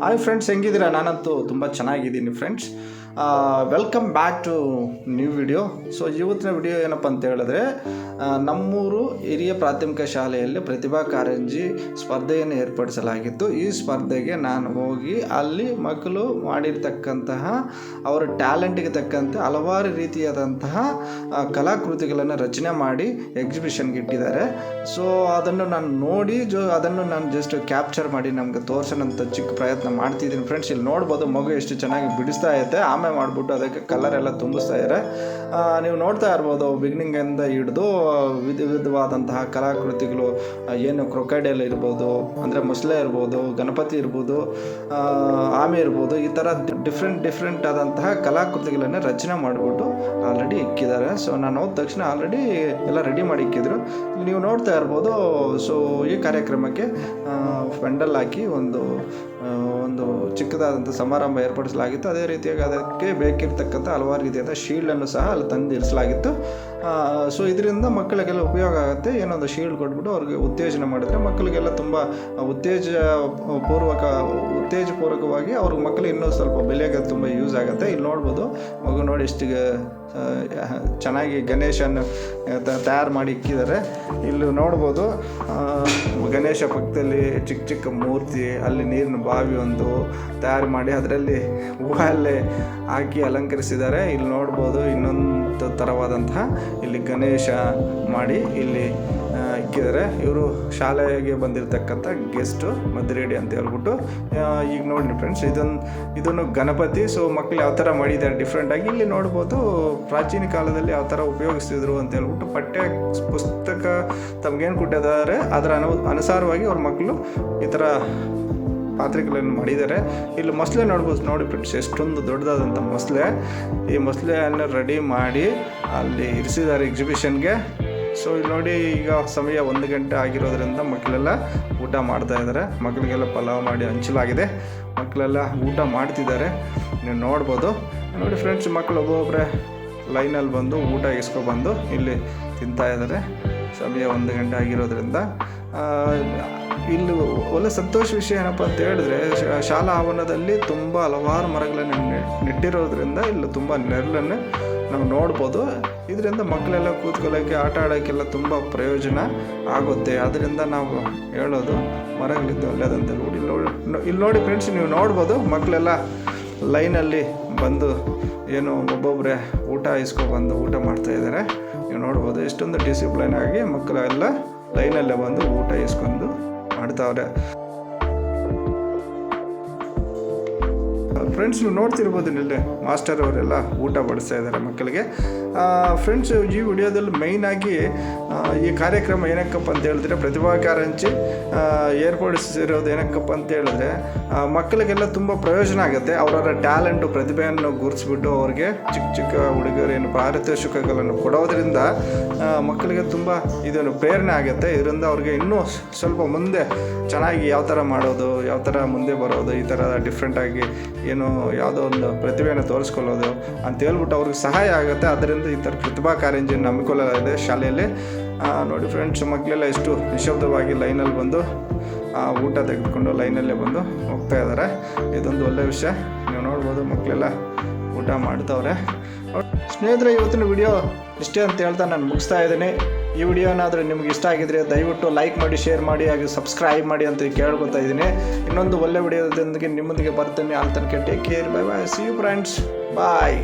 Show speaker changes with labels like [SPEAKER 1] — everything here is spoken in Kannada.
[SPEAKER 1] Hi friends, ಹೆಂಗಿದ್ದೀರಾ? ನಾನಂತೂ ತುಂಬ ಚೆನ್ನಾಗಿದ್ದೀನಿ friends. Welcome back to new video. So ಇವತ್ತಿನ ವಿಡಿಯೋ ಏನಪ್ಪ ಅಂತ ಹೇಳಿದ್ರೆ, ನಮ್ಮೂರು ಹಿರಿಯ ಪ್ರಾಥಮಿಕ ಶಾಲೆಯಲ್ಲಿ ಪ್ರತಿಭಾ ಕಾರಂಜಿ ಸ್ಪರ್ಧೆಯನ್ನು ಏರ್ಪಡಿಸಲಾಗಿತ್ತು. ಈ ಸ್ಪರ್ಧೆಗೆ ನಾನು ಹೋಗಿ ಅಲ್ಲಿ ಮಕ್ಕಳು ಮಾಡಿರ್ತಕ್ಕಂತಹ ಅವರ ಟ್ಯಾಲೆಂಟಿಗೆ ತಕ್ಕಂತೆ ಹಲವಾರು ರೀತಿಯಾದಂತಹ ಕಲಾಕೃತಿಗಳನ್ನು ರಚನೆ ಮಾಡಿ ಎಕ್ಸಿಬಿಷನ್ಗೆ ಇಟ್ಟಿದ್ದಾರೆ. ಸೊ ಅದನ್ನು ನಾನು ನೋಡಿ ಅದನ್ನು ನಾನು ಜಸ್ಟ್ ಕ್ಯಾಪ್ಚರ್ ಮಾಡಿ ನಮಗೆ ತೋರಿಸೋಣಂತ ಚಿಕ್ಕ ಪ್ರಯತ್ನ ಮಾಡ್ತಿದ್ದೀನಿ ಫ್ರೆಂಡ್ಸ್. ಇಲ್ಲಿ ನೋಡ್ಬೋದು ಮಗು ಎಷ್ಟು ಚೆನ್ನಾಗಿ ಬಿಡಿಸ್ತಾ ಐತೆ, ಆಮೇಲೆ ಮಾಡಿಬಿಟ್ಟು ಅದಕ್ಕೆ ಕಲರ್ ಎಲ್ಲ ತುಂಬಿಸ್ತಾ ಇದ್ದಾರೆ. ನೀವು ನೋಡ್ತಾ ಇರ್ಬೋದು, ಬಿಗಿನಿಂಗಿಂದ ಹಿಡಿದು ವಿಧವಾದಂತಹ ಕಲಾಕೃತಿಗಳು, ಏನು ಕ್ರೊಕೈಡೈಲ್ ಇರ್ಬೋದು, ಅಂದರೆ ಮೊಸಳೆ ಇರ್ಬೋದು, ಗಣಪತಿ ಇರ್ಬೋದು, ಆಮೆ ಇರ್ಬೋದು, ಈ ಥರ ಡಿಫ್ರೆಂಟ್ ಆದಂತಹ ಕಲಾಕೃತಿಗಳನ್ನು ರಚನೆ ಮಾಡಿಬಿಟ್ಟು ಆಲ್ರೆಡಿ ಇಕ್ಕಿದ್ದಾರೆ. ಸೊ ನಾನು ಹೋದ ತಕ್ಷಣ ಆಲ್ರೆಡಿ ಎಲ್ಲ ರೆಡಿ ಮಾಡಿ ಇಕ್ಕಿದ್ರು. ನೀವು ನೋಡ್ತಾ ಇರ್ಬೋದು. ಸೊ ಈ ಕಾರ್ಯಕ್ರಮಕ್ಕೆ ಪೆಂಡಲ್ ಹಾಕಿ ಒಂದು ಚಿಕ್ಕದಾದಂಥ ಸಮಾರಂಭ ಏರ್ಪಡಿಸಲಾಗಿತ್ತು. ಅದೇ ರೀತಿಯಾಗಿ ಅದಕ್ಕೆ ಬೇಕಿರ್ತಕ್ಕಂಥ ಹಲವಾರು ರೀತಿಯಾದ ಶೀಲ್ಡನ್ನು ಸಹ ಅಲ್ಲಿ ತಂದು ಇರಿಸಲಾಗಿತ್ತು. ಸೊ ಇದರಿಂದ ಮಕ್ಕಳಿಗೆಲ್ಲ ಉಪಯೋಗ ಆಗುತ್ತೆ. ಏನೊಂದು ಶೀಲ್ಡ್ ಕೊಟ್ಬಿಟ್ಟು ಅವ್ರಿಗೆ ಉತ್ತೇಜನ ಮಾಡಿದ್ರೆ ಮಕ್ಕಳಿಗೆಲ್ಲ ತುಂಬ ಉತ್ತೇಜಪೂರ್ವಕವಾಗಿ ಅವ್ರ ಮಕ್ಕಳಿಗೆ ಇನ್ನೂ ಸ್ವಲ್ಪ ಬೆಲೆಗೆ ತುಂಬ ಯೂಸ್ ಆಗುತ್ತೆ. ಇಲ್ಲಿ ನೋಡ್ಬೋದು, ಮಗು ನೋಡಿ ಎಷ್ಟು ಚೆನ್ನಾಗಿ ಗಣೇಶನ ತಯಾರು ಮಾಡಿ ಇಕ್ಕಿದ್ದಾರೆ. ಇಲ್ಲಿ ನೋಡ್ಬೋದು, ಗಣೇಶ ಪಕ್ಕದಲ್ಲಿ ಚಿಕ್ಕ ಮೂರ್ತಿ, ಅಲ್ಲಿ ನೀರಿನ ಬಾವಿ ಒಂದು ತಯಾರು ಮಾಡಿ ಅದರಲ್ಲಿ ಹೂವಲ್ಲೇ ಹಾಕಿ ಅಲಂಕರಿಸಿದ್ದಾರೆ. ಇಲ್ಲಿ ನೋಡ್ಬೋದು ಇನ್ನೊಂದು ಥರವಾದಂತಹ ಇಲ್ಲಿ ಗಣೇಶ ಮಾಡಿ ಇಲ್ಲಿ ಇಕ್ಕಿದ್ದಾರೆ. ಇವರು ಶಾಲೆಗೆ ಬಂದಿರತಕ್ಕಂಥ ಗೆಸ್ಟು ಮದ್ರೇಡಿ ಅಂತ ಹೇಳ್ಬಿಟ್ಟು. ಈಗ ನೋಡಿ ಫ್ರೆಂಡ್ಸ್, ಇದನ್ನು ಗಣಪತಿ. ಸೊ ಮಕ್ಕಳು ಯಾವ ಥರ ಮಾಡಿದ್ದಾರೆ ಡಿಫ್ರೆಂಟಾಗಿ. ಇಲ್ಲಿ ನೋಡ್ಬೋದು, ಪ್ರಾಚೀನ ಕಾಲದಲ್ಲಿ ಯಾವ ಥರ ಉಪಯೋಗಿಸ್ತಿದ್ರು ಅಂತ ಹೇಳ್ಬಿಟ್ಟು ಪಠ್ಯ ಪುಸ್ತಕ ತಮಗೇನು ಕೊಟ್ಟಿದ್ದಾರೆ ಅದರ ಅನುಸಾರವಾಗಿ ಅವ್ರ ಮಕ್ಕಳು ಈ ಥರ ಪಾತ್ರೆಗಳನ್ನು ಮಾಡಿದ್ದಾರೆ. ಇಲ್ಲಿ ಮೊಸಳೆ ನೋಡಿ ಫ್ರೆಂಡ್ಸ್, ಎಷ್ಟೊಂದು ದೊಡ್ಡದಾದಂಥ ಮೊಸಳೆ. ಈ ಮೊಸಳೆಯನ್ನು ರೆಡಿ ಮಾಡಿ ಅಲ್ಲಿ ಇರಿಸಿದ್ದಾರೆ ಎಕ್ಸಿಬಿಷನ್ಗೆ. ಸೊ ಇಲ್ಲಿ ನೋಡಿ, ಈಗ ಸಮಯ 1 ಗಂಟೆ ಆಗಿರೋದ್ರಿಂದ ಮಕ್ಕಳೆಲ್ಲ ಊಟ ಮಾಡ್ತಾ ಇದ್ದಾರೆ. ಮಕ್ಕಳಿಗೆಲ್ಲ ಪಲಾವ್ ಮಾಡಿ ಹಂಚಲಾಗಿದೆ. ಮಕ್ಕಳೆಲ್ಲ ಊಟ ಮಾಡ್ತಿದ್ದಾರೆ. ನೀವು ನೋಡ್ಬೋದು. ನೋಡಿ ಫ್ರೆಂಡ್ಸ್, ಮಕ್ಕಳು ಒಬ್ಬೊಬ್ಬರೇ ಲೈನಲ್ಲಿ ಬಂದು ಊಟ ಇಸ್ಕೊಬಂದು ಇಲ್ಲಿ ತಿಂತಾ ಇದ್ದಾರೆ. ಸಮಯ 1 ಗಂಟೆ ಆಗಿರೋದ್ರಿಂದ ಇಲ್ಲಿ ಒಳ್ಳೆ ಸಂತೋಷ ವಿಷಯ ಏನಪ್ಪ ಅಂತ ಹೇಳಿದ್ರೆ, ಶಾಲಾ ಆವರಣದಲ್ಲಿ ತುಂಬ ಹಲವಾರು ಮರಗಳನ್ನು ನೆಟ್ಟಿರೋದ್ರಿಂದ ಇಲ್ಲಿ ತುಂಬ ನೆರಳನ್ನು ನಾವು ನೋಡ್ಬೋದು. ಇದರಿಂದ ಮಕ್ಕಳೆಲ್ಲ ಕೂತ್ಕೊಳ್ಳೋಕ್ಕೆ, ಆಟ ಆಡೋಕ್ಕೆಲ್ಲ ತುಂಬ ಪ್ರಯೋಜನ ಆಗುತ್ತೆ. ಅದರಿಂದ ನಾವು ಹೇಳೋದು ಮರಗಳಿದ್ದು ಒಳ್ಳೆಯದಂತ. ಇಲ್ಲಿ ನೋಡಿ ಫ್ರೆಂಡ್ಸ್, ನೀವು ನೋಡ್ಬೋದು, ಮಕ್ಕಳೆಲ್ಲ ಲೈನಲ್ಲಿ ಬಂದು ಏನು ಒಬ್ಬೊಬ್ಬರೇ ಊಟ ಇಸ್ಕೊಬಂದು ಊಟ ಮಾಡ್ತಾಯಿದ್ದಾರೆ. ನೀವು ನೋಡ್ಬೋದು, ಎಷ್ಟೊಂದು ಡಿಸಿಪ್ಲೈನ್ ಆಗಿ ಮಕ್ಕಳೆಲ್ಲ ಲೈನಲ್ಲೇ ಬಂದು ಊಟ ಇಸ್ಕೊಂಡು ಮಾಡ್ತಾವ್ರೆ. ಫ್ರೆಂಡ್ಸ್, ನೀವು ನೋಡ್ತಿರ್ಬೋದು, ಇಲ್ಲಿ ಮಾಸ್ಟರ್ ಅವರೆಲ್ಲ ಊಟ ಬಡಿಸ್ತಾ ಇದ್ದಾರೆ ಮಕ್ಕಳಿಗೆ. ಫ್ರೆಂಡ್ಸ್, ಈ ವಿಡಿಯೋದಲ್ಲಿ ಮೇಯ್ನಾಗಿ ಈ ಕಾರ್ಯಕ್ರಮ ಏನಕ್ಕಪ್ಪ ಅಂತ ಹೇಳಿದ್ರೆ, ಪ್ರತಿಭಾ ಕಾರಂಜಿ ಏರ್ಪಡಿಸಿರೋದು ಏನಕ್ಕಪ್ಪ ಅಂತ ಹೇಳಿದ್ರೆ, ಮಕ್ಕಳಿಗೆಲ್ಲ ತುಂಬ ಪ್ರಯೋಜನ ಆಗುತ್ತೆ. ಅವರವರ ಟ್ಯಾಲೆಂಟು, ಪ್ರತಿಭೆಯನ್ನು ಗುರುತಿಸ್ಬಿಟ್ಟು ಅವ್ರಿಗೆ ಚಿಕ್ಕ ಹುಡುಗರೇನು ಪಾರಿತೋಷಿಕಗಳನ್ನು ಕೊಡೋದ್ರಿಂದ ಮಕ್ಕಳಿಗೆ ತುಂಬ ಇದನ್ನು ಪ್ರೇರಣೆ ಆಗುತ್ತೆ. ಇದರಿಂದ ಅವ್ರಿಗೆ ಇನ್ನೂ ಸ್ವಲ್ಪ ಮುಂದೆ ಚೆನ್ನಾಗಿ ಯಾವ ಥರ ಮಾಡೋದು, ಯಾವ ಥರ ಮುಂದೆ ಬರೋದು, ಈ ಥರ ಡಿಫ್ರೆಂಟಾಗಿ ಏನು ಯಾವುದೋ ಒಂದು ಪ್ರತಿಭೆಯನ್ನು ತೋರಿಸ್ಕೊಳ್ಳೋದು ಅಂತ ಹೇಳ್ಬಿಟ್ಟು ಅವ್ರಿಗೆ ಸಹಾಯ ಆಗುತ್ತೆ. ಅದರಿಂದ ಈ ಥರ ಪ್ರತಿಭಾ ಕಾರಂಜಿಯನ್ನು ಹಮ್ಮಿಕೊಳ್ಳಲಾಗಿದೆ ಶಾಲೆಯಲ್ಲಿ. ನೋಡಿ ಫ್ರೆಂಡ್ಸ್, ಮಕ್ಕಳೆಲ್ಲ ಎಷ್ಟು ನಿಶಬ್ದವಾಗಿ ಲೈನಲ್ಲಿ ಬಂದು ಊಟ ತೆಗೆದುಕೊಂಡು ಲೈನಲ್ಲೇ ಬಂದು ಹೋಗ್ತಾ ಇದ್ದಾರೆ. ಇದೊಂದು ಒಳ್ಳೆಯ ವಿಷಯ. ನೀವು ನೋಡ್ಬೋದು, ಮಕ್ಕಳೆಲ್ಲ ಊಟ ಮಾಡ್ತವ್ರೆ. ಸ್ನೇಹಿತರೆ, ಇವತ್ತಿನ ವಿಡಿಯೋ ಇಷ್ಟೇ ಅಂತ ಹೇಳ್ತಾ ನಾನು ಮುಗಿಸ್ತಾ ಇದ್ದೀನಿ. ಈ ವಿಡಿಯೋ ಏನಾದರೂ ನಿಮ್ಗೆ ಇಷ್ಟ ಆಗಿದ್ರೆ ದಯವಿಟ್ಟು ಲೈಕ್ ಮಾಡಿ, ಶೇರ್ ಮಾಡಿ, ಹಾಗೆ ಸಬ್ಸ್ಕ್ರೈಬ್ ಮಾಡಿ ಅಂತ ಕೇಳ್ಕೊತಾ ಇದ್ದೀನಿ. ಇನ್ನೊಂದು ಒಳ್ಳೆ ವಿಡಿಯೋದೊಂದಿಗೆ ನಿಮ್ಮೊಂದಿಗೆ ಬರ್ತೀನಿ. ಅಲ್ಲಿ ತನಕ take care. Bye bye. See you friends. Bye.